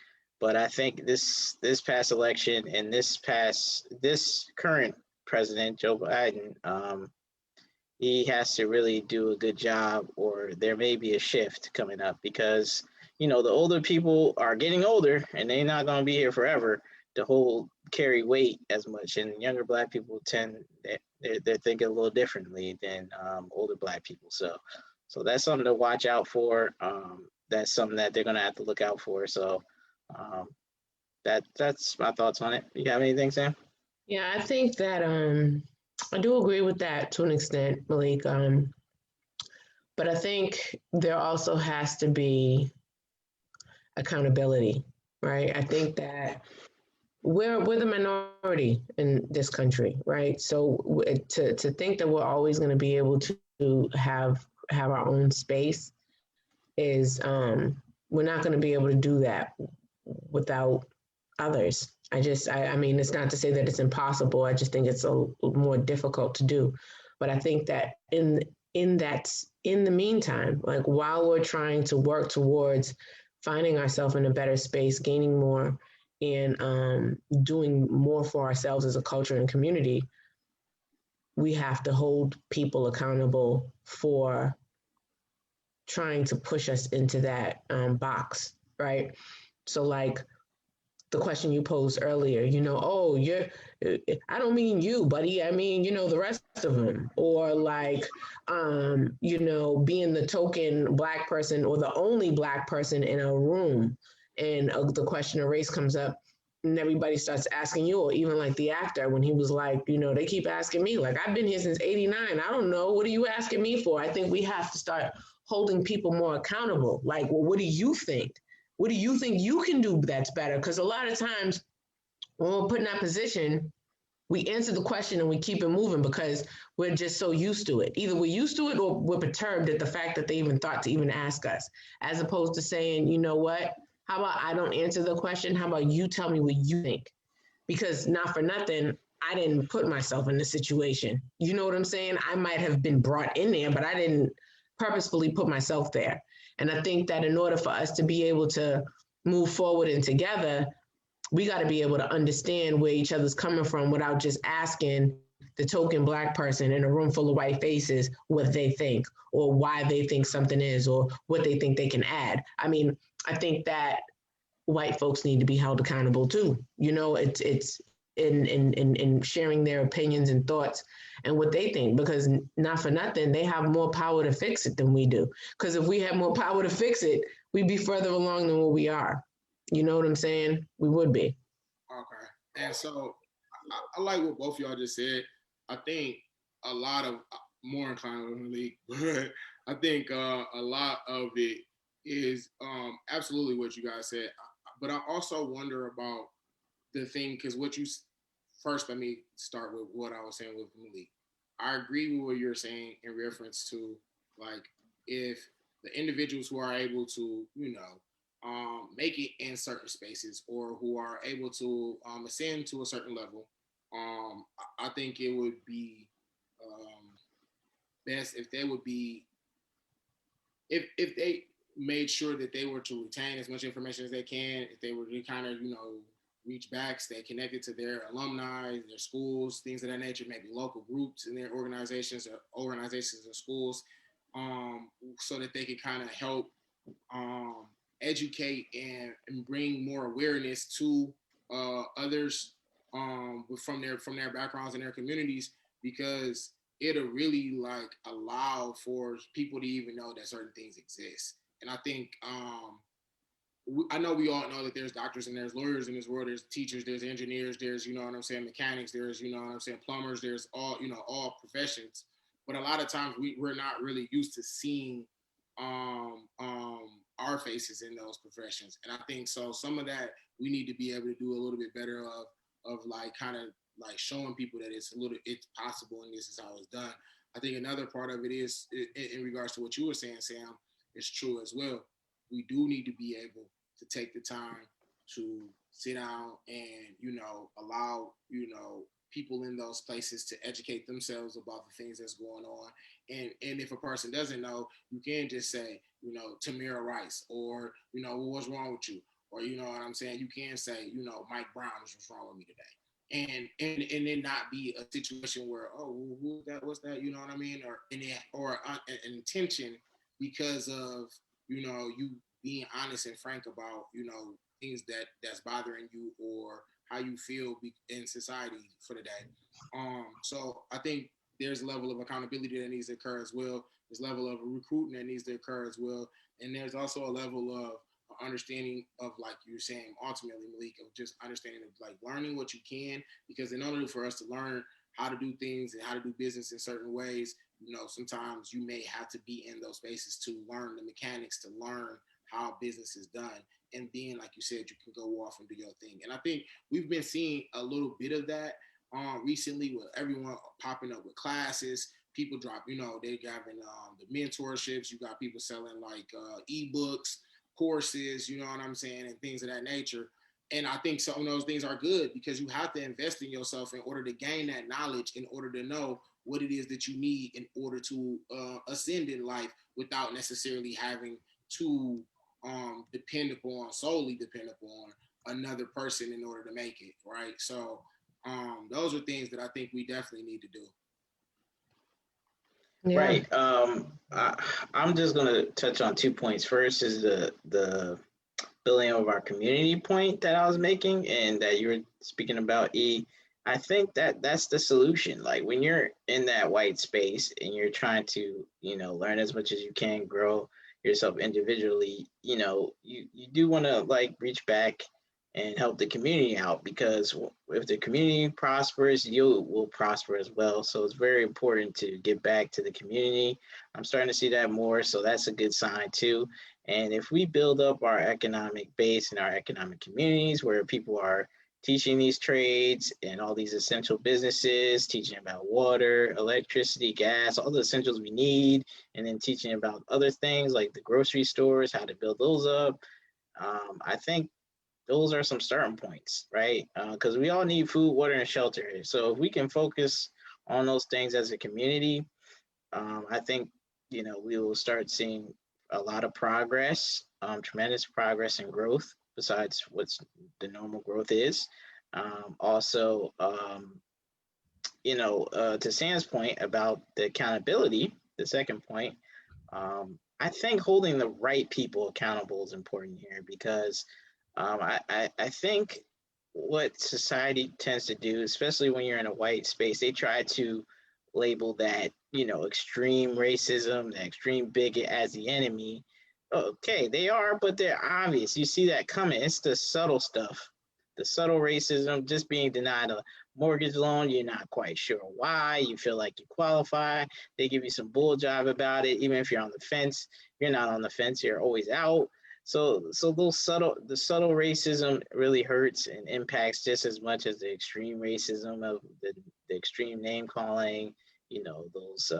But I think this past election and this current president, Joe Biden, he has to really do a good job, or there may be a shift coming up, because, you know, the older people are getting older and they're not going to be here forever to carry weight as much, and younger Black people they're thinking a little differently than older Black people. So that's something to watch out for. That's something that they're going to have to look out for. So that's my thoughts on it. You have anything, Sam? Yeah, I think that I do agree with that to an extent, Malik. But I think there also has to be accountability, right? I think that we're the minority in this country, right? So to think that we're always going to be able to have our own space is we're not going to be able to do that without others. I mean, it's not to say that it's impossible. I just think it's a more difficult to do. But I think that in the meantime, like while we're trying to work towards finding ourselves in a better space, gaining more, and doing more for ourselves as a culture and community, we have to hold people accountable for trying to push us into that box, right? So like the question you posed earlier, you know, oh, I don't mean you, buddy. I mean, you know, the rest of them. Or like, you know, being the token Black person or the only Black person in a room. And the question of race comes up and everybody starts asking you, or even like the actor when he was like, you know, they keep asking me, like, I've been here since '89. I don't know. What are you asking me for? I think we have to start holding people more accountable. Like, well, what do you think? What do you think you can do that's better? Because a lot of times when we're put in that position, we answer the question and we keep it moving because we're just so used to it. Either we're used to it or we're perturbed at the fact that they even thought to even ask us, as opposed to saying, you know what, how about I don't answer the question? How about you tell me what you think? Because not for nothing, I didn't put myself in the situation. You know what I'm saying? I might have been brought in there, but I didn't purposefully put myself there. And I think that in order for us to be able to move forward and together, we got to be able to understand where each other's coming from without just asking the token Black person in a room full of white faces what they think or why they think something is or what they think they can add. I mean, I think that white folks need to be held accountable too. You know, it's in sharing their opinions and thoughts and what they think, because not for nothing, they have more power to fix it than we do. Because if we had more power to fix it, we'd be further along than what we are. You know what I'm saying? We would be. Okay. And so I like what both of y'all just said. I think a lot of more inclined with Malik, but I think a lot of it is absolutely what you guys said. But I also wonder about the thing, because what you first, let me start with what I was saying with Malik. I agree with what you're saying in reference to, like, if the individuals who are able to, make it in certain spaces or who are able to ascend to a certain level, I think it would be best if they would be, if they made sure that they were to retain as much information as they can, if they were to kind of, reach back, stay connected to their alumni, their schools, things of that nature, maybe local groups in their organizations or schools, so that they could kind of help educate and bring more awareness to others from their backgrounds and their communities, because it'll really like allow for people to even know that certain things exist. And I think I know we all know that there's doctors and there's lawyers in this world, there's teachers, there's engineers, there's, mechanics, there's, plumbers, there's all professions. But a lot of times we're not really used to seeing our faces in those professions. And I think so some of that we need to be able to do a little bit better of like kind of like showing people that it's possible and this is how it's done. I think another part of it is in regards to what you were saying, Sam, is true as well. We do need to be able to take the time to sit down and, allow, people in those places to educate themselves about the things that's going on. And if a person doesn't know, you can just say, Tamira Rice, or, what's wrong with you? Or, you know what I'm saying? You can say, Mike Brown is what's wrong with me today. And then not be a situation where, oh, who that, what's that, you know what I mean? Or an intention because of, you being honest and frank about, things that's bothering you or how you feel in society for the day. So I think there's a level of accountability that needs to occur as well. There's a level of recruiting that needs to occur as well. And there's also a level of understanding of, like you're saying, ultimately, Malik, of just understanding of like learning what you can, because in order for us to learn how to do things and how to do business in certain ways, sometimes you may have to be in those spaces to learn the mechanics, to learn how business is done. And then, like you said, you can go off and do your thing. And I think we've been seeing a little bit of that recently with everyone popping up with classes. People drop, they're having the mentorships. You got people selling like ebooks, courses, you know what I'm saying, and things of that nature. And I think some of those things are good because you have to invest in yourself in order to gain that knowledge, in order to know what it is that you need in order to ascend in life without necessarily having to solely depend upon another person in order to make it, right? So those are things that I think we definitely need to do. Yeah. Right. I'm just going to touch on 2 points. First is the building of our community point that I was making and that you were speaking about, E. I think that's the solution. Like when you're in that white space and you're trying to, learn as much as you can, grow yourself individually, you do want to like reach back and help the community out, because if the community prospers, you will prosper as well. So it's very important to give back to the community. I'm starting to see that more, so that's a good sign too. And if we build up our economic base and our economic communities where people are teaching these trades and all these essential businesses, teaching about water, electricity, gas, all the essentials we need, and then teaching about other things like the grocery stores, how to build those up. I think those are some starting points, right? Because we all need food, water, and shelter. So if we can focus on those things as a community, I think, we will start seeing a lot of progress, tremendous progress and growth besides what's the normal growth is. Also, to Sam's point about the accountability, the second point, I think holding the right people accountable is important here, because I think what society tends to do, especially when you're in a white space, they try to label that, extreme racism, the extreme bigot as the enemy. Okay, they are, but they're obvious. You see that coming. It's the subtle stuff, the subtle racism, just being denied a mortgage loan. You're not quite sure why. You feel like you qualify. They give you some bull jive about it. Even if you're on the fence, you're not on the fence. You're always out. So the subtle racism really hurts and impacts just as much as the extreme racism of the extreme name calling, those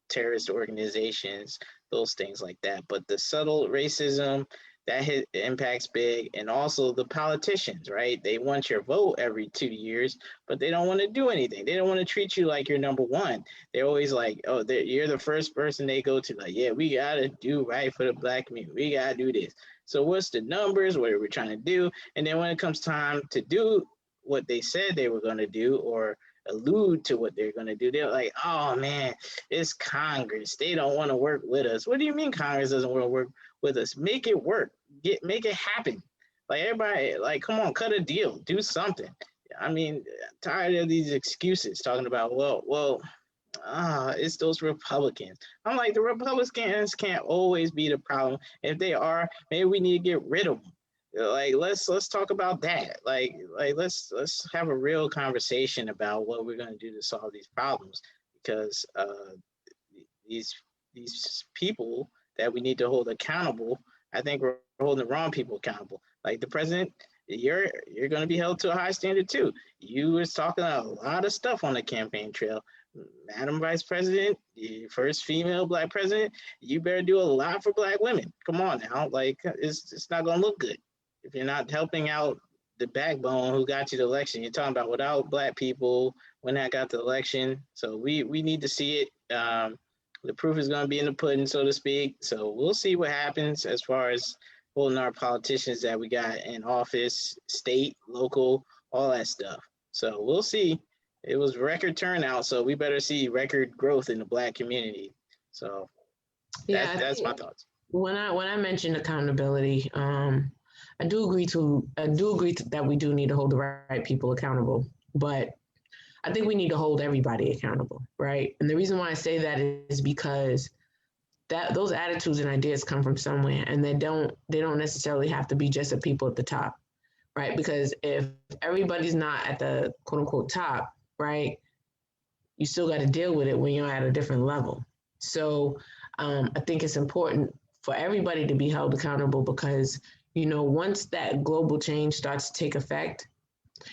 terrorist organizations, those things like that. But the subtle racism that impacts big, and also the politicians, right? They want your vote every 2 years, but they don't want to do anything. They don't want to treat you like you're number one. They're always like, oh, you're the first person they go to, like, yeah, we got to do right for the Black community. We got to do this. So what's the numbers? What are we trying to do? And then when it comes time to do what they said they were going to do, or allude to what they're going to do, they're like, oh man, it's Congress. They don't want to work with us. What do you mean Congress doesn't want to work with us? Make it work. Make it happen. Like, everybody, like, come on, cut a deal, do something. I mean, tired of these excuses talking about, it's those Republicans. I'm like, the Republicans can't always be the problem. If they are, maybe we need to get rid of them. Like, let's talk about that. Like let's have a real conversation about what we're going to do to solve these problems, because these people that we need to hold accountable, I think we're holding the wrong people accountable. Like the president, you're going to be held to a high standard too. You was talking a lot of stuff on the campaign trail. Madam Vice President, the first female Black president, you better do a lot for Black women. Come on now. Like, it's not going to look good if you're not helping out the backbone who got you the election. You're talking about without Black people, when that got the election. So we need to see it. The proof is going to be in the pudding, so to speak. So we'll see what happens as far as holding our politicians that we got in office, state, local, all that stuff. So we'll see. It was record turnout, so we better see record growth in the Black community. So that's my thoughts. When I mentioned accountability, I do agree that we do need to hold the right people accountable, but I think we need to hold everybody accountable, right? And the reason why I say that is because those attitudes and ideas come from somewhere, and they don't necessarily have to be just the people at the top, right? Because if everybody's not at the quote unquote top, right, you still got to deal with it when you're at a different level. So I think it's important for everybody to be held accountable, because once that global change starts to take effect,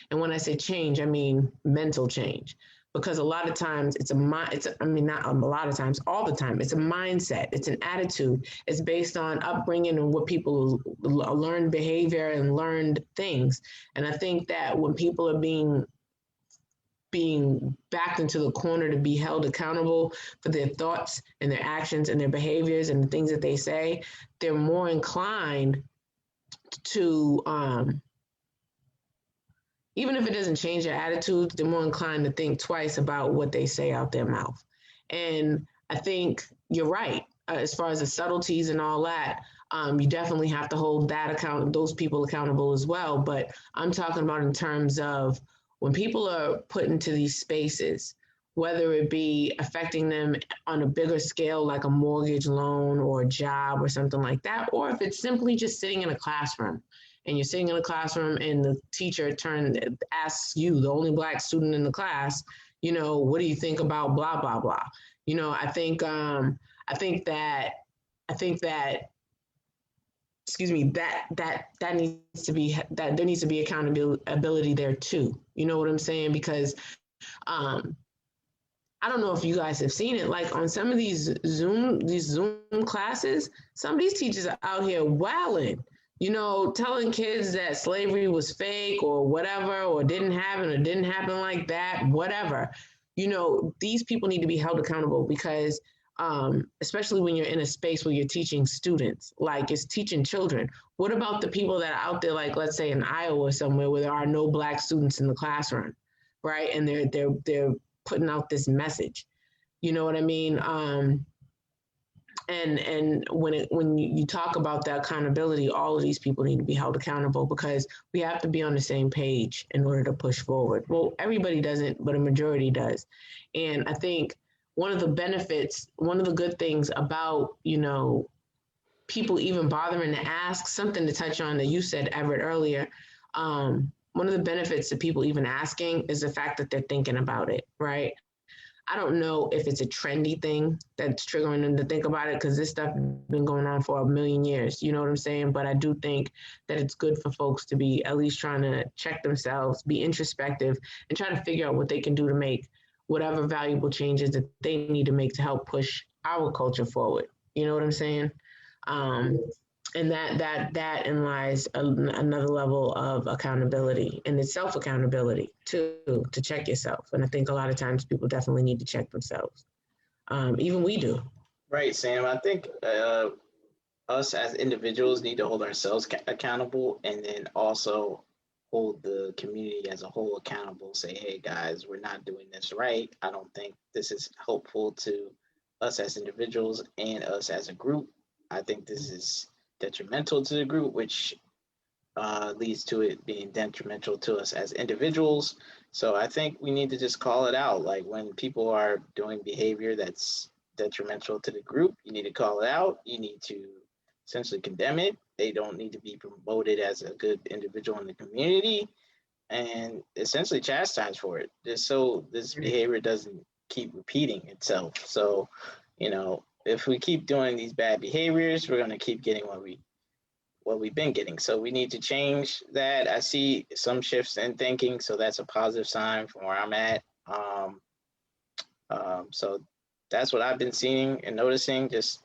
and when I say change, I mean mental change, because a lot of times all the time, it's a mindset, it's an attitude, it's based on upbringing and what people learned behavior and learned things. And I think that when people are being backed into the corner to be held accountable for their thoughts and their actions and their behaviors and the things that they say, they're more inclined to, even if it doesn't change their attitudes, they're more inclined to think twice about what they say out their mouth. And I think you're right. As far as the subtleties and all that, you definitely have to hold those people accountable as well. But I'm talking about in terms of when people are put into these spaces, whether it be affecting them on a bigger scale, like a mortgage loan or a job or something like that, or if it's simply just sitting in a classroom and you're sitting in a classroom and the teacher asks you, the only Black student in the class, what do you think about blah, blah, blah? I think that excuse me, that needs to be, that there needs to be accountability there too. You know what I'm saying? Because I don't know if you guys have seen it, like on some of these Zoom classes, some of these teachers are out here wilding, telling kids that slavery was fake or whatever, or didn't happen like that, whatever. These people need to be held accountable because especially when you're in a space where you're teaching students, like it's teaching children. What about the people that are out there, like let's say in Iowa or somewhere where there are no Black students in the classroom, right? And they're putting out this message, you know what I mean? And when you talk about the accountability, all of these people need to be held accountable because we have to be on the same page in order to push forward. Well, everybody doesn't, but a majority does. And I think one of the benefits, one of the good things about, people even bothering to ask, something to touch on that you said, Everett, earlier, one of the benefits of people even asking is the fact that they're thinking about it, right? I don't know if it's a trendy thing that's triggering them to think about it because this stuff has been going on for a million years, you know what I'm saying? But I do think that it's good for folks to be at least trying to check themselves, be introspective, and try to figure out what they can do to make whatever valuable changes that they need to make to help push our culture forward. You know what I'm saying? And that in lies another level of accountability, and it's self-accountability too, to check yourself. And I think a lot of times people definitely need to check themselves. Even we do. Right, Sam. I think us as individuals need to hold ourselves accountable, and then also hold the community as a whole accountable. Say, hey guys, we're not doing this right. I don't think this is helpful to us as individuals and us as a group. I think this is detrimental to the group, which leads to it being detrimental to us as individuals. So I think we need to just call it out. Like when people are doing behavior that's detrimental to the group, you need to call it out. You need to essentially condemn it. They don't need to be promoted as a good individual in the community and essentially chastised for it, just so this behavior doesn't keep repeating itself. So, if we keep doing these bad behaviors, we're going to keep getting what we've been getting. So we need to change that. I see some shifts in thinking, so that's a positive sign from where I'm at. So that's what I've been seeing and noticing, just,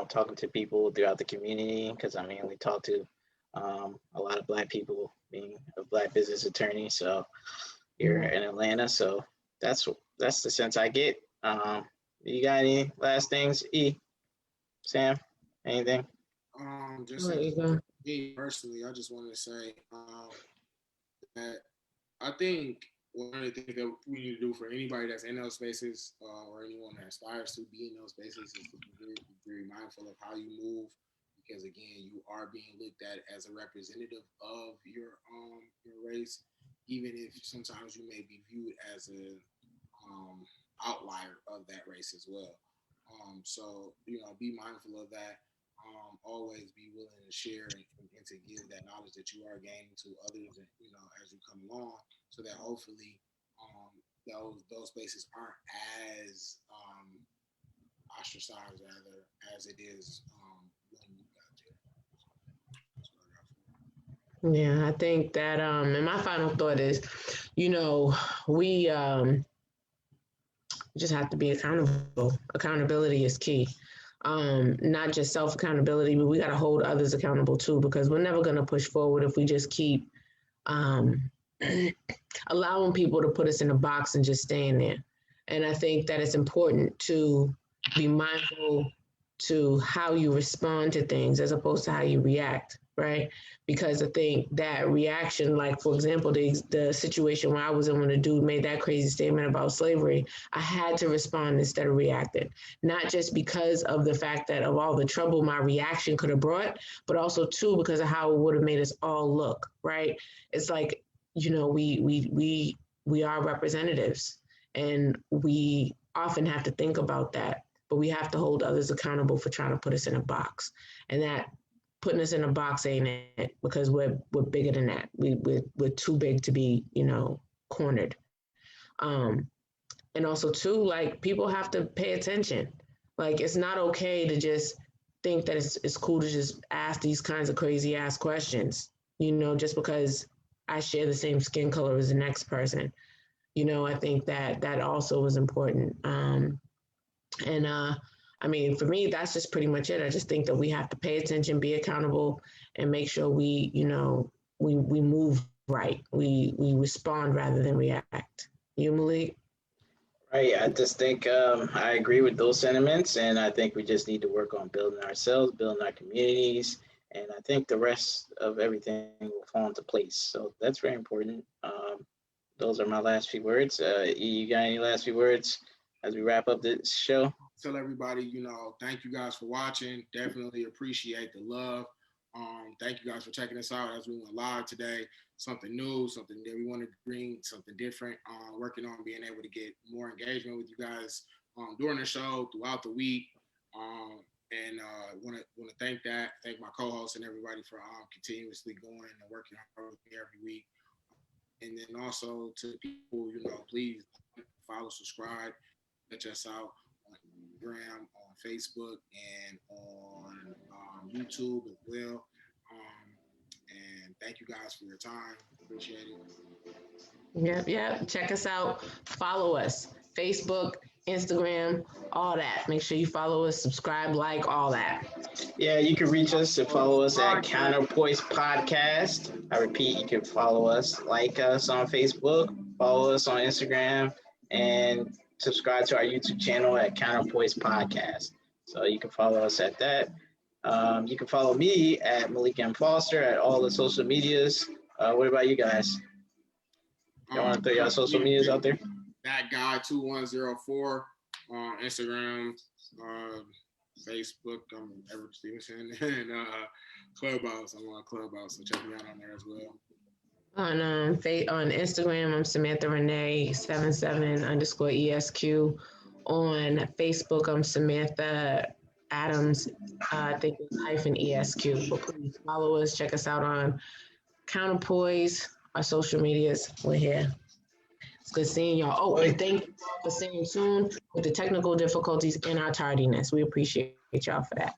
talking to people throughout the community, because I mainly talk to a lot of Black people, being a Black business attorney, so here in Atlanta. So that's the sense I get. You got any last things, Sam? Anything? Just me personally, I just wanted to say that I think one of the things that we need to do for anybody that's in those spaces or anyone that aspires to be in those spaces is to be very, very mindful of how you move, because again, you are being looked at as a representative of your race, even if sometimes you may be viewed as a outlier of that race as well. So be mindful of that. Always be willing to share and to give that knowledge that you are gaining to others, and as you come along, so that hopefully those spaces aren't as ostracized rather as it is when you got there. Yeah, I think that and my final thought is, we just have to be accountable. Accountability is key. Not just self-accountability, but we got to hold others accountable too, because we're never going to push forward if we just keep allowing people to put us in a box and just staying there. And I think that it's important to be mindful to how you respond to things as opposed to how you react, right? Because I think that reaction, like for example, the situation where I was in when a dude made that crazy statement about slavery, I had to respond instead of reacting, not just because of the fact that of all the trouble my reaction could have brought, but also too because of how it would have made us all look, right? It's like, we are representatives, and we often have to think about that, but we have to hold others accountable for trying to put us in a box. And that putting us in a box ain't it, because we're bigger than that. We're too big to be, cornered. And also too, like, people have to pay attention. Like, it's not okay to just think that it's cool to just ask these kinds of crazy ass questions, just because I share the same skin color as the next person. I think that also is important. And I mean, for me, that's just pretty much it. I just think that we have to pay attention, be accountable, and make sure we move right. We respond rather than react. You, Malik? Right. I just think I agree with those sentiments, and I think we just need to work on building ourselves, building our communities, and I think the rest of everything will fall into place. So that's very important. Those are my last few words. You got any last few words as we wrap up this show? Tell everybody, thank you guys for watching. Definitely appreciate the love. Thank you guys for checking us out as we went live today. Something new, something that we want to bring, something different. Working on being able to get more engagement with you guys during the show, throughout the week. And want to thank my co-hosts and everybody for continuously going and working hard with me every week. And then also to people, please follow, subscribe, check us out on Instagram, on Facebook, and on YouTube as well. And thank you guys for your time. Appreciate it. Yep. Check us out. Follow us. Facebook, Instagram, all that. Make sure you follow us, subscribe, like, all that. Yeah, you can reach us and follow us at Counterpoise Podcast. I repeat, you can follow us, like us on Facebook, follow us on Instagram, and subscribe to our YouTube channel at Counterpoise Podcast. So you can follow us at that. You can follow me at Malik M. Foster at all the social medias. What about you guys? You want to throw your social medias out there? That guy 2104 on Instagram, Facebook. I'm Everett Stevenson, and Clubhouse. I'm on Clubhouse, so check me out on there as well. On Instagram, I'm Samantha Renee 77_ESQ. On Facebook, I'm Samantha Adams. I think it's -ESQ. But please follow us. Check us out on Counterpoise, our social medias. We're here. It's good seeing y'all. Oh, and thank you for staying tuned with the technical difficulties and our tardiness. We appreciate y'all for that.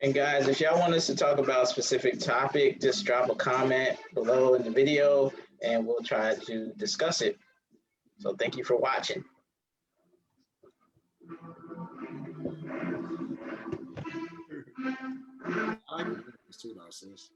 And guys, if y'all want us to talk about a specific topic, just drop a comment below in the video and we'll try to discuss it. So thank you for watching. I like this too, though, sis.